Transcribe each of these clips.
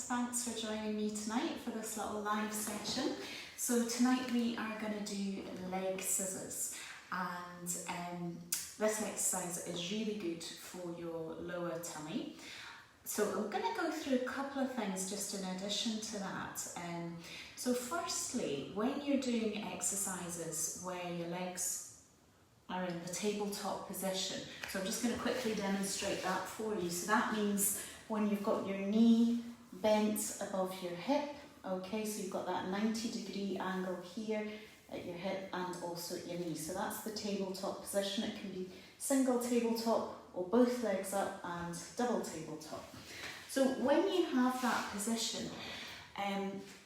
thanks for joining me tonight for this little live session. So tonight we are going to do leg scissors, and this exercise is really good for your lower tummy. So I'm going to go through a couple of things just in addition to that. So firstly, when you're doing exercises where your legs are in the tabletop position, so I'm just going to quickly demonstrate that for you. So that means when you've got your knee bent above your hip, okay, so you've got that 90-degree angle here at your hip and also at your knee. So that's the tabletop position. It can be single tabletop or both legs up and double tabletop. So when you have that position,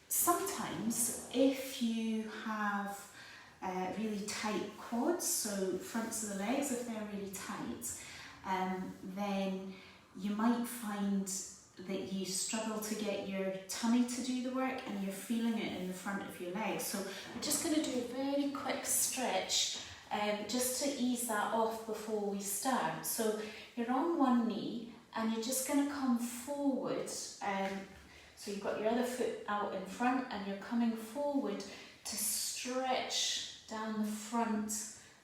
sometimes if you have really tight quads, so fronts of the legs, if they're really tight, then you might find that you struggle to get your tummy to do the work and you're feeling it in the front of your legs. So we're just going to do a very quick stretch just to ease that off before we start. So you're on one knee and you're just going to come forward. So you've got your other foot out in front and you're coming forward to stretch down the front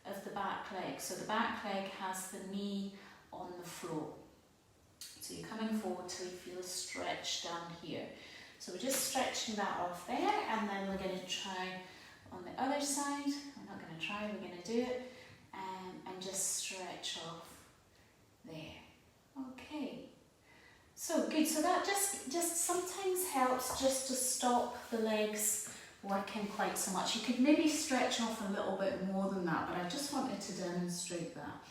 of the back leg. So the back leg has the knee on the floor. So you're coming forward till you feel a stretch down here. So we're just stretching that off there, and then we're going to try on the other side. We're not going to try, we're going to do it, and just stretch off there. Okay. So good. So that just sometimes helps just to stop the legs working quite so much. You could maybe stretch off a little bit more than that, but I just wanted to demonstrate that.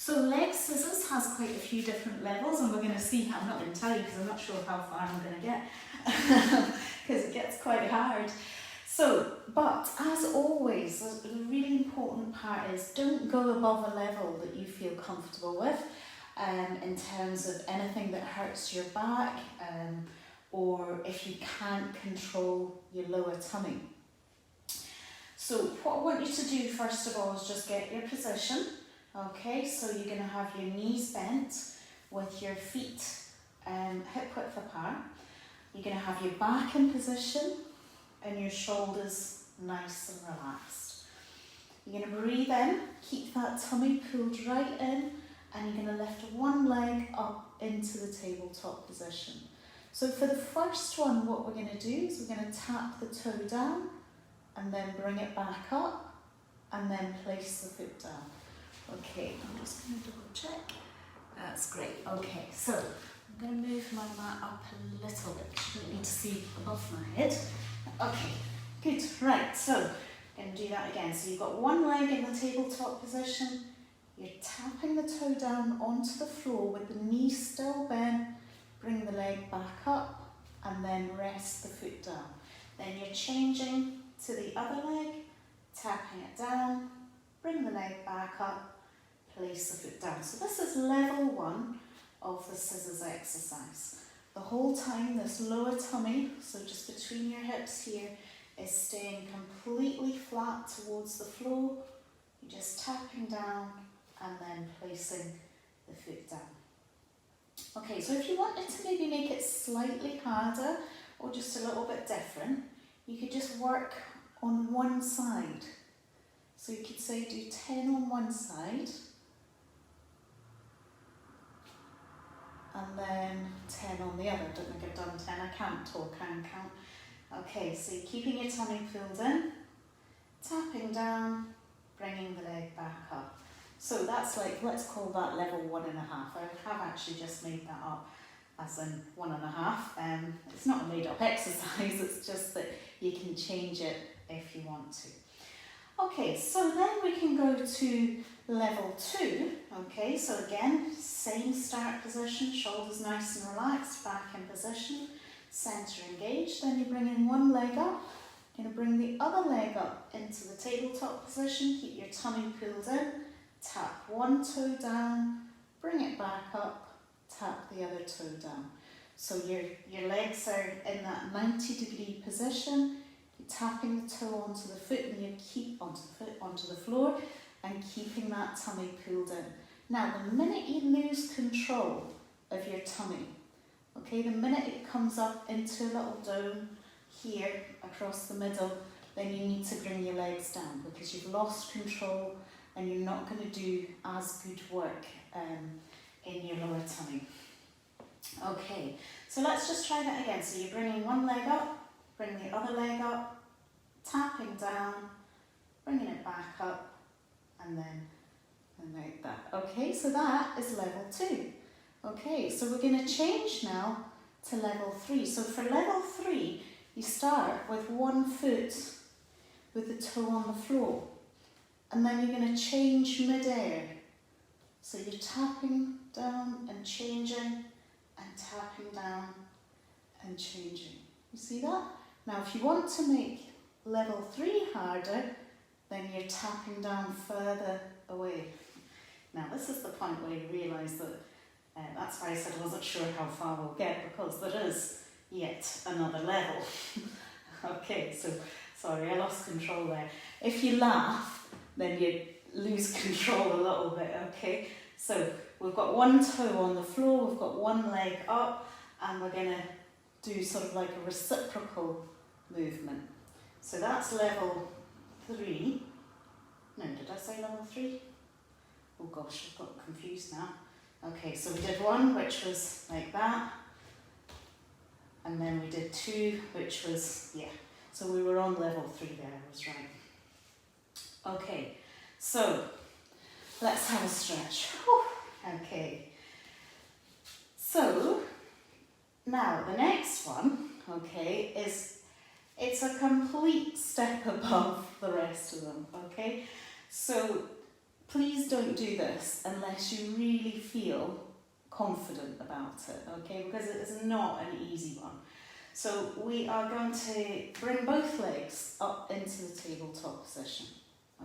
So leg scissors has quite a few different levels, and we're going to see. I'm not going to tell you because I'm not sure how far I'm going to get because it gets quite hard. So, but as always, the really important part is don't go above a level that you feel comfortable with in terms of anything that hurts your back or if you can't control your lower tummy. So what I want you to do first of all is just get your position. Okay, so you're going to have your knees bent with your feet hip width apart. You're going to have your back in position and your shoulders nice and relaxed. You're going to breathe in, keep that tummy pulled right in, and you're going to lift one leg up into the tabletop position. So for the first one, what we're going to do is we're going to tap the toe down and then bring it back up and then place the foot down. Okay, I'm just going to double check. That's great. Okay, so I'm going to move my mat up a little bit. You don't need to see above my head. Okay, good. Right, so I'm going to do that again. So you've got one leg in the tabletop position. You're tapping the toe down onto the floor with the knee still bent. Bring the leg back up and then rest the foot down. Then you're changing to the other leg, tapping it down, bring the leg back up, place the foot down. So this is level one of the scissors exercise. The whole time this lower tummy, so just between your hips here, is staying completely flat towards the floor. You're just tapping down and then placing the foot down. Okay, so if you wanted to maybe make it slightly harder or just a little bit different, you could just work on one side. So you could say do 10 on one side, and then 10 on the other. I don't think I've done 10, I can't talk, I can count. Okay, so you're keeping your tummy pulled in, tapping down, bringing the leg back up. So that's like, let's call that level 1.5. I have actually just made that up as in 1.5. It's not a made up exercise, it's just that you can change it if you want to. Okay, so then we can go to level 2. Okay, so again, same start position, shoulders nice and relaxed, back in position, center engaged. Then you bring in one leg up, you're going to bring the other leg up into the tabletop position, keep your tummy pulled in, tap one toe down, bring it back up, tap the other toe down. So your legs are in that 90-degree position. You're tapping the toe onto the foot and you keep onto the floor and keeping that tummy pulled in. Now, the minute you lose control of your tummy, Okay, the minute it comes up into a little dome here across the middle, then you need to bring your legs down because you've lost control and you're not going to do as good work in your lower tummy. Okay, so let's just try that again. So you're bringing one leg up, bring the other leg up, tapping down, bringing it back up, and then like that. Okay, so that is level 2. Okay, so we're going to change now to level 3. So for level 3, you start with one foot with the toe on the floor, and then you're going to change mid-air. So you're tapping down and changing, and tapping down and changing. You see that? Now if you want to make level 3 harder, then you're tapping down further away. Now this is the point where you realise that that's why I said I wasn't sure how far we'll get, because there is yet another level. Okay, so sorry, I lost control there. If you laugh, then you lose control a little bit, okay? So we've got one toe on the floor, we've got one leg up, and we're going to do sort of like a reciprocal movement. So that's level 3. No, did I say level 3? Oh gosh, I've got confused now. Okay, so we did 1, which was like that. And then we did 2, which was, yeah. So we were on level 3 there, I was right. Okay, so let's have a stretch. Whew. Okay. So now the next one, okay, is it's a complete step above the rest of them, okay? So please don't do this unless you really feel confident about it, okay? Because it is not an easy one. So we are going to bring both legs up into the tabletop position,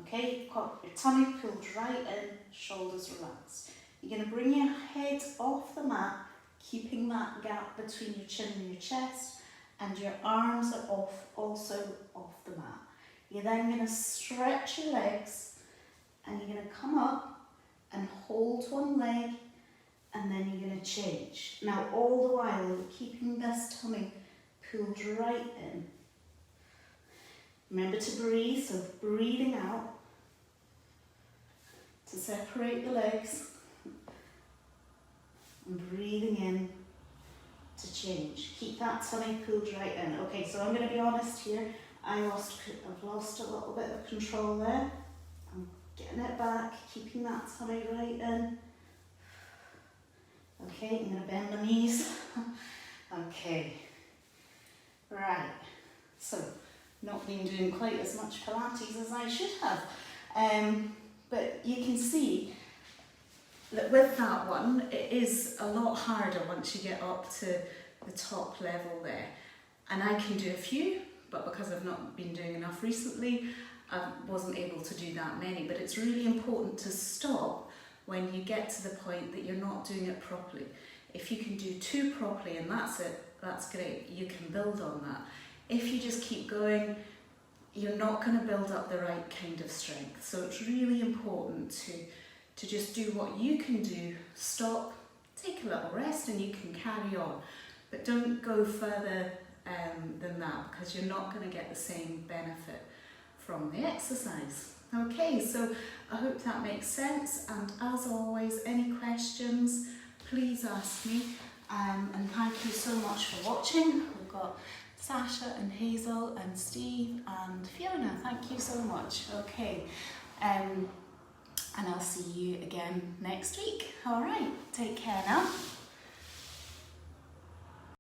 okay? You've got your tummy pulled right in, shoulders relaxed. You're going to bring your head off the mat, keeping that gap between your chin and your chest, and your arms are also off the mat. You're then going to stretch your legs, and you're going to come up and hold one leg, and then you're going to change. Now all the while you're keeping this tummy pulled right in. Remember to breathe, so breathing out to separate the legs, and breathing in to change. Keep that tummy pulled right in. Okay, so I'm going to be honest here. I've lost a little bit of control there. I'm getting it back, keeping that tummy right in. Okay, I'm going to bend my knees. Okay, right. So, not been doing quite as much Pilates as I should have. But you can see that with that one, it is a lot harder once you get up to the top level there. And I can do a few, but because I've not been doing enough recently, I wasn't able to do that many. But it's really important to stop when you get to the point that you're not doing it properly. If you can do 2 properly and that's it, that's great. You can build on that. If you just keep going, you're not going to build up the right kind of strength. So it's really important to just do what you can do, stop, take a little rest, and you can carry on. But don't go further than that, because you're not going to get the same benefit from the exercise. Okay, so I hope that makes sense, and as always, any questions, please ask me. And thank you so much for watching. We've got Sasha and Hazel and Steve and Fiona. Thank you so much. Okay, and I'll see you again next week. All right, take care now.